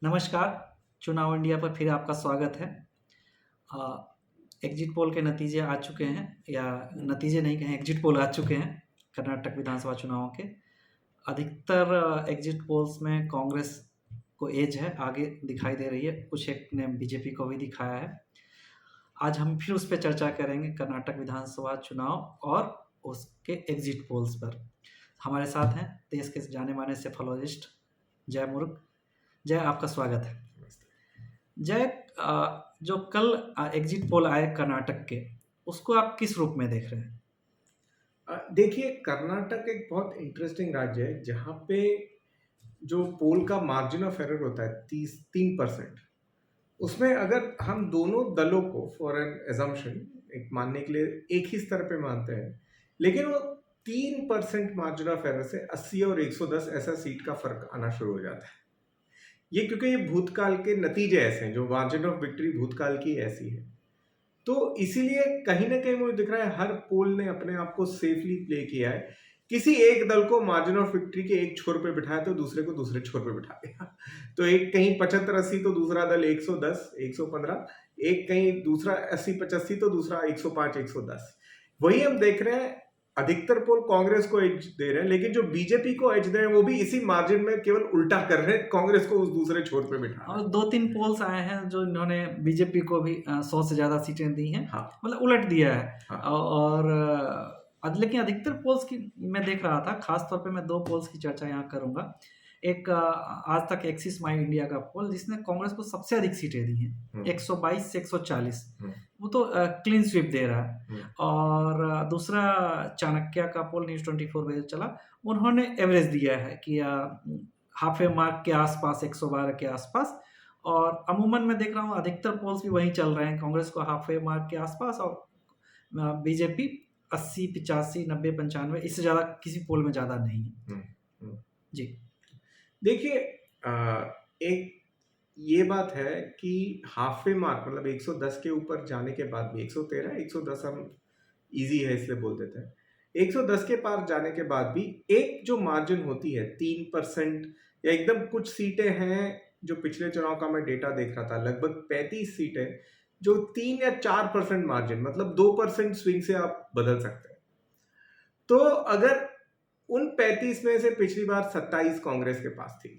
नमस्कार, चुनाव इंडिया पर फिर आपका स्वागत है। एग्जिट पोल के नतीजे आ चुके हैं या नतीजे नहीं कहें एग्जिट पोल आ चुके हैं कर्नाटक विधानसभा चुनावों के। अधिकतर एग्जिट पोल्स में कांग्रेस को एज है, आगे दिखाई दे रही है, कुछ एक ने बीजेपी को भी दिखाया है। आज हम फिर उस पे चर्चा करेंगे कर्नाटक विधानसभा चुनाव और उसके एग्जिट पोल्स पर। हमारे साथ हैं देश के जाने-माने सेफोलॉजिस्ट जय मुर्ग। जय, आपका स्वागत है। जय, जो कल एग्जिट पोल आए कर्नाटक के, उसको आप किस रूप में देख रहे हैं? देखिए, कर्नाटक एक बहुत इंटरेस्टिंग राज्य है जहाँ पे जो पोल का मार्जिन ऑफ एरर होता है 3%, उसमें अगर हम दोनों दलों को फॉर एन एजम्पशन एक मानने के लिए एक ही स्तर पे मानते हैं, लेकिन वो 3% मार्जिन ऑफ एरर से 80 और 110 ऐसा सीट का फर्क आना शुरू हो जाता है। ये क्योंकि ये भूतकाल के नतीजे ऐसे हैं, जो मार्जिन ऑफ विक्ट्री भूतकाल की ऐसी है। तो इसीलिए कहीं न कहीं मुझे दिख रहा है हर पोल ने अपने आप को सेफली प्ले किया है। किसी एक दल को मार्जिन ऑफ विक्ट्री के एक छोर पे बिठाया तो दूसरे को दूसरे छोर पे बिठा दिया। तो एक कहीं 75-80 तो दूसरा दल 110, 115, एक कहीं दूसरा 80-85 तो दूसरा 105, 110। वही हम देख रहे हैं, अधिकतर पोल कांग्रेस को एज दे रहे हैं, लेकिन जो बीजेपी को एज दे रहे हैं वो भी इसी मार्जिन में केवल उल्टा कर रहे हैं, कांग्रेस को उस दूसरे छोर पे बिठा रहे और हैं। 2-3 पोल्स आए हैं जो इन्होंने बीजेपी को भी 100 से ज़्यादा सीटें दी हैं, हाँ, मतलब उलट दिया है। हाँ। और लेकिन अधिकतर पोल्स की मैं देख रहा था, खास तौर पे मैं 2 पोल्स की चर्चा यहाँ करूँगा। एक आज तक एक्सिस माई इंडिया का पोल जिसने कांग्रेस को सबसे अधिक सीटें दी हैं, 122 से 140। वो तो क्लीन स्वीप दे रहा है। और दूसरा चाणक्य का पोल न्यूज़ 24 पे चला, उन्होंने एवरेज दिया है कि हाफ ए मार्क के आसपास, 112 के आसपास। और अमूमन मैं देख रहा हूँ अधिकतर पोल्स भी वही चल रहे हैं, कांग्रेस को हाफ ए मार्क के आसपास और बीजेपी 80, 85, 90, 95, इससे ज़्यादा किसी पोल में ज़्यादा नहीं है। जी। देखिए, एक ये बात है कि हाफ वे मार्क मतलब 110 के ऊपर जाने के बाद भी 113, 110 हम इजी है इसलिए बोल देते हैं। 110 के पार जाने के बाद भी एक जो मार्जिन होती है 3% या एकदम कुछ सीटें हैं जो पिछले चुनाव का मैं डेटा देख रहा था, लगभग 35 सीटें जो 3 या 4% मार्जिन मतलब 2% स्विंग से आप बदल सकते हैं। तो अगर उन 35 में से पिछली बार 27 कांग्रेस के पास थी,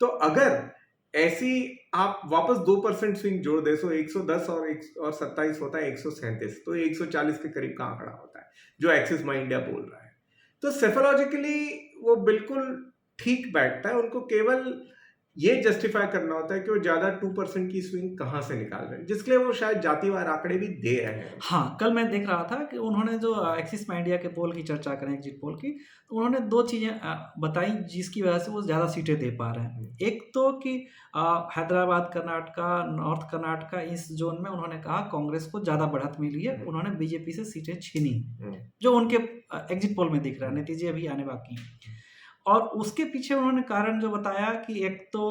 तो अगर ऐसी आप वापस 2% स्विंग जोड़ दे तो 110 और 27 होता है 137, तो 140 के करीब का आंकड़ा होता है जो एक्सिस माई इंडिया बोल रहा है। तो सेफोलॉजिकली वो बिल्कुल ठीक बैठता है। उनको केवल ये जस्टिफाई करना होता है कि वो ज्यादा 2% की स्विंग कहां से निकाल रहे हैं, जिसके लिए वो शायद जातिवार आंकड़े भी दे रहे हैं। हाँ, कल मैं देख रहा था कि उन्होंने जो एक्सिस माई इंडिया के पोल की चर्चा करें, एग्जिट पोल की, तो उन्होंने 2 चीज़ें बताई जिसकी वजह से वो ज़्यादा सीटें दे पा रहे हैं। एक तो कि हैदराबाद, कर्नाटका, नॉर्थ कर्नाटका, इस ज़ोन में उन्होंने कहा कांग्रेस को ज़्यादा बढ़त मिली है, उन्होंने बीजेपी से सीटें छीनी, जो उनके एग्जिट पोल में दिख रहा है, नतीजे अभी आने बाकी हैं। और उसके पीछे उन्होंने कारण जो बताया कि एक तो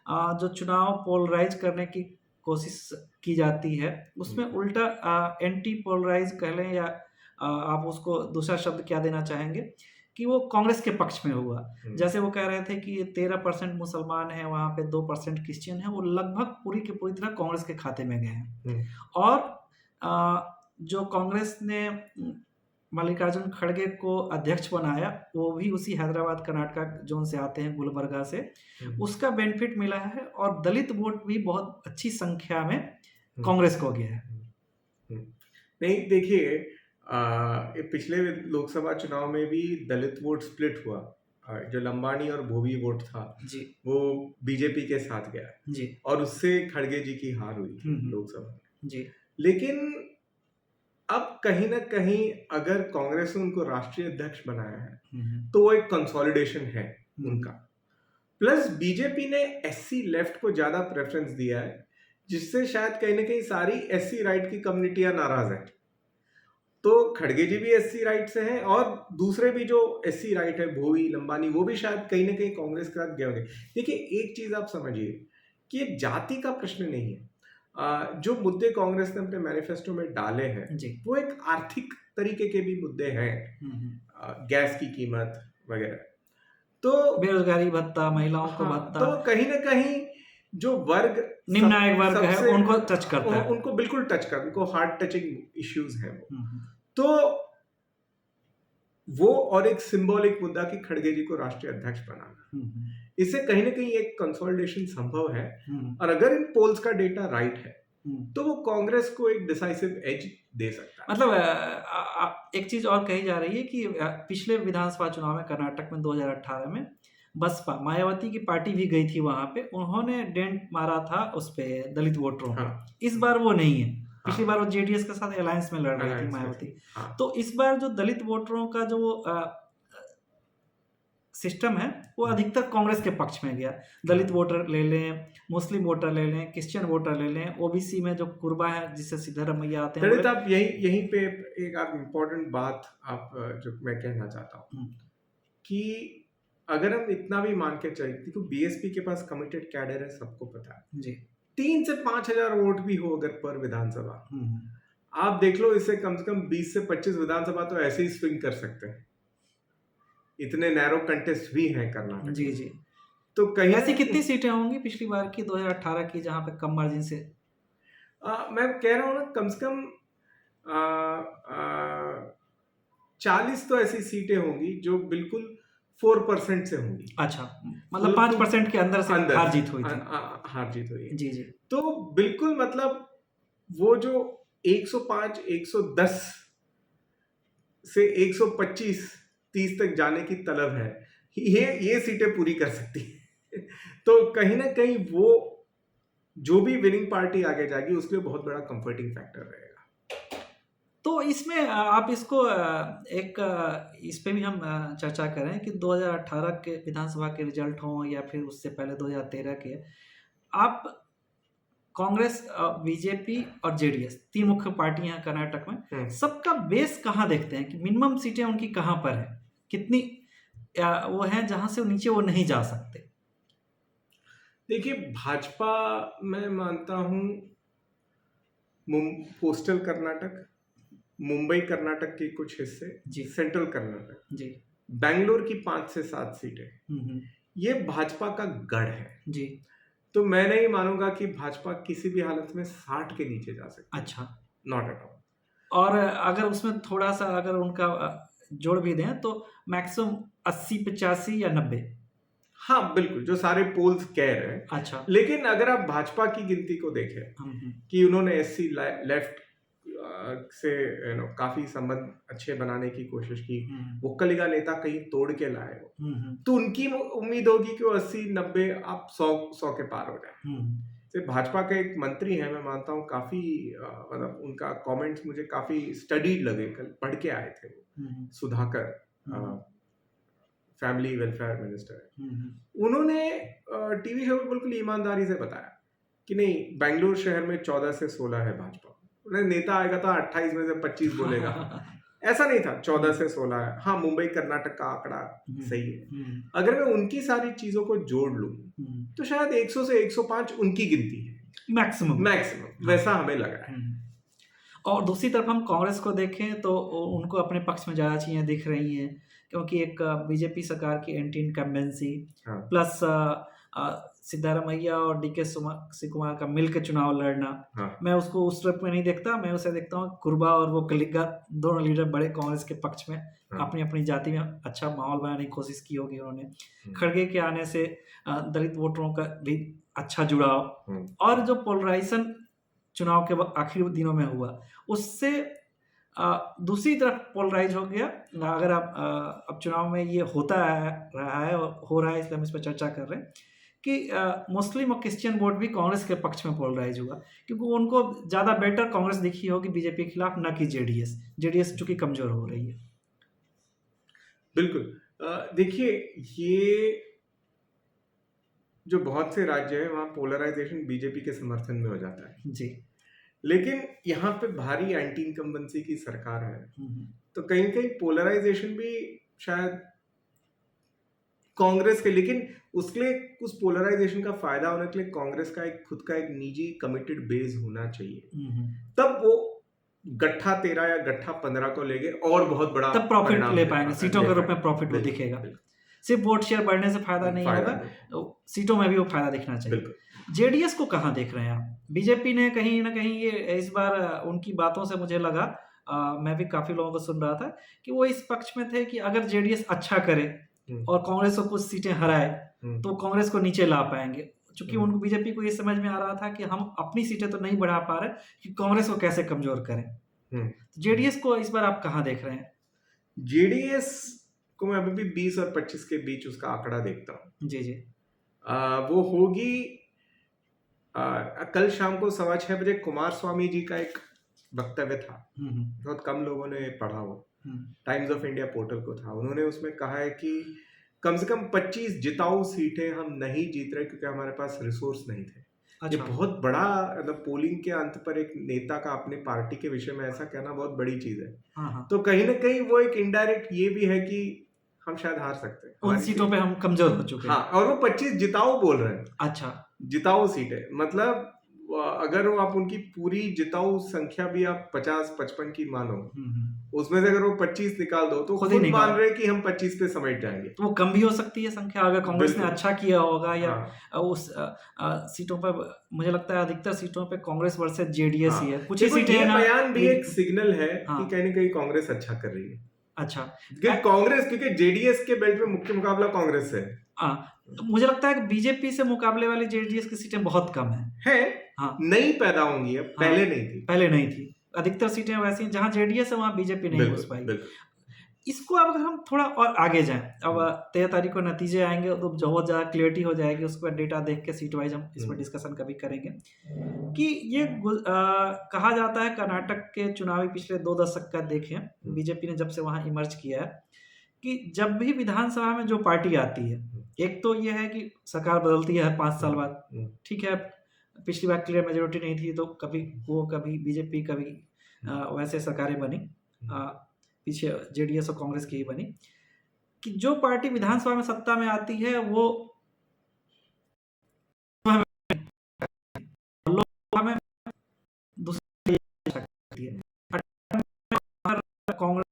जो चुनाव पोलराइज करने की कोशिश की जाती है, उसमें उल्टा एंटी पोलराइज कह लें या आप उसको दूसरा शब्द क्या देना चाहेंगे कि वो कांग्रेस के पक्ष में हुआ। जैसे वो कह रहे थे कि 13% मुसलमान हैं, वहाँ पे 2% क्रिश्चियन हैं, वो लगभग पूरी की पूरी तरह कांग्रेस के खाते में गए हैं। और जो कांग्रेस ने मल्लिकार्जुन खड़गे को अध्यक्ष बनाया, वो भी उसी हैदराबाद कर्नाटका जोन से आते हैं, गुलबर्गा से। उसका बेनिफिट मिला है और दलित वोट भी बहुत अच्छी संख्या में कांग्रेस को गया है। नहीं, देखिए, ये पिछले लोकसभा चुनाव में भी दलित वोट स्प्लिट हुआ। जो लंबानी और भोवी वोट था जी, वो बीजेपी के साथ गया जी, और उससे खड़गे जी की हार हुई हम्म, लोकसभा में। जी, लेकिन अब कहीं ना कहीं अगर कांग्रेस ने उनको राष्ट्रीय अध्यक्ष बनाया है तो वो एक कंसोलिडेशन है उनका। प्लस बीजेपी ने एससी लेफ्ट को ज्यादा प्रेफरेंस दिया है, जिससे शायद कहीं ना कहीं सारी एससी राइट की कम्युनिटियां नाराज हैं। तो खड़गे जी भी एससी राइट से हैं और दूसरे भी जो एससी राइट है, भोवी, लंबानी, वो भी शायद कहीं ना कहीं कांग्रेस के साथ गए होंगे। देखिए, एक चीज आप समझिए कि ये जाति का प्रश्न नहीं है। जो मुद्दे कांग्रेस ने अपने मैनिफेस्टो में डाले हैं जी, वो एक आर्थिक तरीके के भी मुद्दे हैं, गैस की कीमत वगैरह। तो बेरोजगारी भत्ता, महिलाओं को हाँ, भत्ता। तो कहीं ना कहीं जो वर्ग निम्न आय वर्ग है सबसे उनको टच करता है। उनको बिल्कुल टच कर, उनको हार्ट टचिंग इश्यूज हैं वो। हम्म, तो वो और एक सिंबॉलिक मुद्दा कि खड़गे जी को राष्ट्रीय अध्यक्ष बनाना, हम्म, इससे कहीं ना कहीं एक कंसोलिडेशन संभव है। हम्म, और अगर इन पोल्स का डेटा राइट है हम्म। तो वो कांग्रेस को एक डिसाइसिव एज दे सकता है। मतलब एक चीज और कही जा रही है कि पिछले विधानसभा चुनाव में कर्नाटक में 2018 में बसपा मायावती की पार्टी भी गई थी वहां पे, उन्होंने डेंट मारा था उस पे दलित वोटरों को। हाँ, इस बार वो नहीं है। पिछली हाँ, बार वो जेडीएस के साथ अलायंस में लड़ रही थी alliance में मायावती। थी, हाँ, तो इस बार जो दलित वोटरों का जो सिस्टम है वो अधिकतर कांग्रेस के पक्ष में गया। दलित वोटर ले लें, मुस्लिम वोटर ले लें, क्रिश्चियन वोटर ले लें, ओबीसी में जो कुर्बा है जिससे सिद्धारमैया आते हैं दलित आप यहीं पे एक आप इम्पोर्टेंट बात आप जो मैं कहना चाहता हूँ कि अगर हम इतना भी मान के चलते तो बीएसपी के पास कमिटेड कैडर है, सबको पता है जी 3 से 5,000 वोट भी हो अगर पर विधानसभा, आप देख लो इससे कम 20 से 25 विधानसभा तो ऐसे ही स्विंग कर सकते हैं। इतने नैरो कंटेस्ट भी हैं कर्नाटक। जी जी। तो कहीं ऐसी कितनी सीटें होंगी पिछली बार की 2018 की जहां पे कम मार्जिन से? मैं कह रहा हूँ ना कम से कम 40 तो ऐसी सीटें होंगी जो बिल्कुल 4% से होंगी। अच्छा, मतलब 5% के अंदर से हार जीत हुई थी। हार जीत हुई है। जी जी। तो बिल्कुल मतलब वो जो 105 110 से 125 30 तक जाने की तलब है, ये सीटें पूरी कर सकती है। तो कहीं ना कहीं वो जो भी विनिंग पार्टी आगे जाएगी उसके लिए बहुत बड़ा कंफर्टिंग फैक्टर रहेगा। तो इसमें आप इसको एक इस पे भी हम चर्चा करें कि 2018 के विधानसभा के रिजल्ट हों या फिर उससे पहले 2013 के, आप कांग्रेस, बीजेपी और जेडीएस 3 मुख्य पार्टियां कर्नाटक में, सबका बेस कहाँ देखते हैं कि मिनिमम सीटें उनकी कहाँ पर है, कितनी वो हैं जहां से नीचे वो नहीं जा सकते? देखिए भाजपा मैं मानता हूं कोस्टल कर्नाटक, मुंबई कर्नाटक के कुछ हिस्से, सेंट्रल कर्नाटक जी, बेंगलोर की 5 से 7 सीटें, ये भाजपा का गढ़ है जी। तो मैं नहीं मानूंगा कि भाजपा किसी भी हालत में 60 के नीचे जा सकती। अच्छा, नॉट एट ऑल। और अगर उसमें थोड़ा सा अगर उनका जोड़ भी दें तो मैक्सिमम 80 85 या 90। हाँ बिल्कुल, जो सारे पोल्स कह रहे हैं। अच्छा, लेकिन अगर आप भाजपा की गिनती को देखें कि उन्होंने एससी लेफ्ट से काफी संबंध अच्छे बनाने की कोशिश की, वो कलिगा नेता कहीं तोड़ के लाए हो, तो उनकी उम्मीद होगी कि वो 80 90 आप 100 के पार हो जाए। भाजपा के एक मंत्री हैं, मैं मानता हूँ काफी मतलब उनका कमेंट्स मुझे काफी स्टडीड लगे, कल पढ़ के आए थे वो, सुधाकर, फैमिली वेलफेयर मिनिस्टर। उन्होंने टीवी शो में बिल्कुल ईमानदारी से बताया कि नहीं, बेंगलुरु शहर में 14 से 16 है भाजपा, नेता आएगा तो 28 में से 25 बोलेगा। ऐसा नहीं था, 14 से 16 है। हाँ, मुंबई कर्नाटक का आंकड़ा सही है। अगर मैं उनकी सारी चीजों को जोड़ लूं तो शायद 100 से 105 उनकी गिनती है मैक्सिमम, वैसा हमें लग रहा है। और दूसरी तरफ हम कांग्रेस को देखें तो उनको अपने पक्ष में ज्यादा चीजें दिख रही हैं, क्योंकि एक बीजेपी सरकार की एंटी इनकम्बेंसी प्लस सिद्धारमैया और डीके शिव कुमार का मिलकर चुनाव लड़ना, मैं उसको उस रूप में नहीं देखता। मैं उसे देखता हूँ कुर्बा और वो कलिगा दोनों लीडर बड़े कांग्रेस के पक्ष में अपनी अपनी जाति में अच्छा माहौल बनाने की कोशिश की होगी उन्होंने। खड़गे के आने से दलित वोटरों का भी अच्छा जुड़ाव, और जो पोलराइजेशन चुनाव के आखिरी दिनों में हुआ उससे दूसरी तरफ पोलराइज हो गया। अगर आप अब चुनाव में ये होता रहा है और हो रहा है, इसलिए हम इस पर चर्चा कर रहे हैं कि मुस्लिम और क्रिश्चियन वोट भी कांग्रेस के पक्ष में पोलराइज हुआ, क्योंकि उनको ज़्यादा बेटर कांग्रेस दिखी होगी बीजेपी के खिलाफ, ना कि जेडीएस चूंकि कमजोर हो रही है। बिल्कुल, देखिए ये जो बहुत से राज्य है वहाँ पोलराइजेशन बीजेपी के समर्थन में हो जाता है जी, लेकिन यहाँ पे भारी एंटी इनकम्बेंसी की सरकार है, तो कहीं कहीं पोलराइजेशन भी शायद कांग्रेस के, लेकिन उसके लिए उस पोलराइजेशन का फायदा होने के लिए कांग्रेस का एक खुद का एक निजी कमिटेड बेस होना चाहिए, तब वो गट्ठा 13 या गट्ठा 15 को लेके और बहुत बड़ा तब प्रॉफिट ले पाएंगे, सीटों के रूप में प्रॉफिट दिखेगा। सिर्फ वोट शेयर बढ़ने से फायदा नहीं होगा, सीटों में भी वो फायदा दिखना चाहिए। जेडीएस को कहाँ देख रहे हैं आप? बीजेपी ने कहीं न कहीं ये इस बार उनकी बातों से मुझे लगा मैं भी काफ़ी लोगों को सुन रहा था कि वो इस पक्ष में थे कि अगर जेडीएस अच्छा करे और कांग्रेस को कुछ सीटें हराए, तो कांग्रेस को नीचे ला पाएँगे। चूँकि उनको बीजेपी को ये समझ में आ रहा था कि हम अपनी सीटें तो नहीं बढ़ा पा रहे, कि कांग्रेस को कैसे कमज़ोर करें। जेडीएस को इस बार आप कहाँ देख रहे हैं? जेडीएस को मैं अभी भी 20 और 25 के बीच उसका आंकड़ा देखता हूँ। जी, जी। वो होगी कल शाम को 6:15 बजे कुमार स्वामी जी का एक वक्तव्य था। बहुत कम लोगों ने पढ़ा वो। टाइम्स ऑफ इंडिया पोर्टल को था। उन्होंने उसमें कहा है कि कम से कम 25 जिताऊ सीटें हम नहीं जीत रहे क्योंकि हमारे पास रिसोर्स नहीं थे। ये बहुत बड़ा, मतलब पोलिंग के अंत पर एक नेता का अपने पार्टी के विषय में ऐसा कहना बहुत बड़ी चीज है। तो कहीं ना कहीं वो एक इनडायरेक्ट ये भी है कि हम शायद हार सकते हैं, उन सीटों पे हम कमजोर हो चुके हैं। हाँ, और वो 25 जिताऊ बोल रहे हैं। अच्छा, जिताऊ सीटें, मतलब अगर वो आप उनकी पूरी जिताऊ संख्या भी आप 50-55 की मानो, उसमें से अगर वो 25 निकाल दो तो खुद मान रहे कि हम 25 पे समेट जाएंगे। तो वो कम भी हो सकती है संख्या, अगर कांग्रेस ने अच्छा किया होगा या उस सीटों पर। मुझे लगता है अधिकतर सीटों पे कांग्रेस वर्सेस जेडीएस ही है। कुछ ही सीटें हैं ना। बयान भी एक सिग्नल है कि कहीं न कहीं कांग्रेस अच्छा कर रही है। अच्छा, कांग्रेस, क्योंकि जेडीएस के बेल्ट में मुख्य मुकाबला कांग्रेस से है। तो मुझे लगता है कि बीजेपी से मुकाबले वाली जेडीएस की सीटें बहुत कम है। हाँ, नई पैदा होंगी, अब पहले नहीं थी। अधिकतर सीटें वैसी जहां जेडीएस है वहां बीजेपी नहीं घुस पाई। इसको अब अगर हम थोड़ा और आगे जाएं, अब 13 तारीख को नतीजे आएंगे तो बहुत ज़्यादा क्लियरिटी हो जाएगी। उसके बाद डेटा देख के सीट वाइज हम इस पर डिस्कशन कभी करेंगे कि ये कहा जाता है कर्नाटक के चुनावी पिछले 2 दशक का देखें, बीजेपी ने जब से वहां इमर्ज किया है कि जब भी विधानसभा में जो पार्टी आती है, एक तो ये है कि सरकार बदलती है 5 साल बाद, ठीक है। पिछली बार क्लियर मेजोरिटी नहीं थी तो कभी बीजेपी कभी वैसे सरकारें बनी, पीछे जेडीएस और कांग्रेस की ही बनी, कि जो पार्टी विधानसभा में सत्ता में आती है वो लोकसभा में दूसरी सकती है। कांग्रेस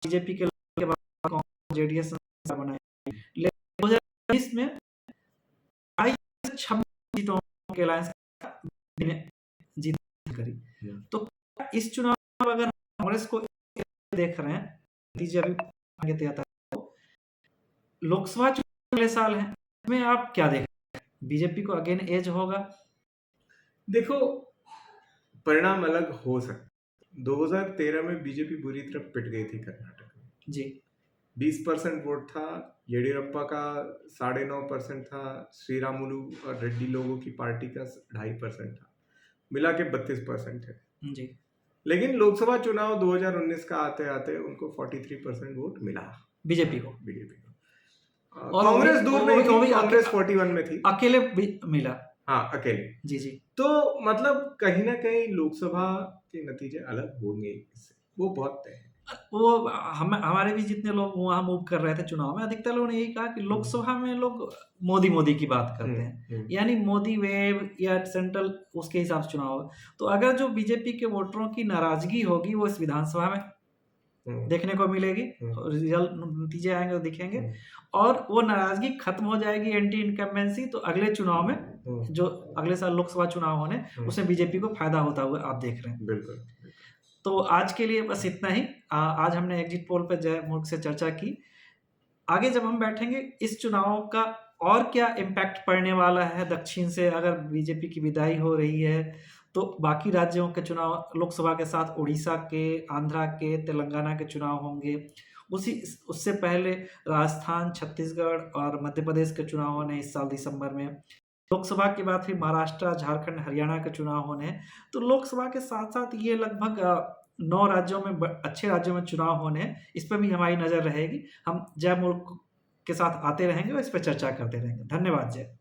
बीजेपी के बाद जेडीएस बनाई, लेकिन 2020 में 26 सीटों के अलायंस जीत करी। तो इस चुनाव में अगर कांग्रेस को देख रहे हैं, नतीजे अभी तय लोकसभा चुनाव अगले साल है, इसमें आप क्या देख रहे हैं? बीजेपी को अगेन एज होगा? देखो, परिणाम अलग हो सकता। 2013 में बीजेपी बुरी तरह पिट गई थी कर्नाटक में जी। 20% वोट था, येडियुरप्पा का 9.5% था, श्रीरामुलु और रेड्डी लोगों की पार्टी का 2.5% था, मिला के 32% है जी। लेकिन लोकसभा चुनाव 2019 का आते आते उनको 43% वोट मिला बीजेपी को। और कांग्रेस दूर नहीं थी, कांग्रेस 41 में थी, अकेले भी मिला। हाँ, अकेले। जी जी। तो मतलब कहीं ना कहीं लोकसभा के नतीजे अलग होंगे इससे, वो बहुत तय है। वो हमारे भी जितने लोग वहाँ मूव कर रहे थे चुनाव में, अधिकतर लोगों ने यही कहा कि लोकसभा में लोग मोदी की बात करते हैं, यानी मोदी वेव या सेंट्रल उसके हिसाब से चुनाव होगा। तो अगर जो बीजेपी के वोटरों की नाराजगी होगी वो इस विधानसभा में देखने को मिलेगी, रिजल्ट नतीजे आएंगे तो दिखेंगे, और वो नाराजगी खत्म हो जाएगी एंटी इनकम्बेंसी, तो अगले चुनाव में जो अगले साल लोकसभा चुनाव होने उसमें बीजेपी को फायदा होता हुआ आप देख रहे हैं। बिल्कुल। तो आज के लिए बस इतना ही। आज हमने एग्जिट पोल पर जय मूर्ख से चर्चा की। आगे जब हम बैठेंगे इस चुनाव का और क्या इम्पैक्ट पड़ने वाला है दक्षिण से, अगर बीजेपी की विदाई हो रही है तो बाकी राज्यों के चुनाव लोकसभा के साथ उड़ीसा के, आंध्रा के, तेलंगाना के चुनाव होंगे। उससे पहले राजस्थान, छत्तीसगढ़ और मध्य प्रदेश के चुनाव होने इस साल दिसंबर में। लोकसभा के बाद फिर महाराष्ट्र, झारखंड, हरियाणा के चुनाव होने हैं। तो लोकसभा के साथ साथ ये लगभग 9 राज्यों में, अच्छे राज्यों में चुनाव होने हैं। इस पर भी हमारी नज़र रहेगी। हम जय मूर्ख के साथ आते रहेंगे और इस पर चर्चा करते रहेंगे। धन्यवाद जय।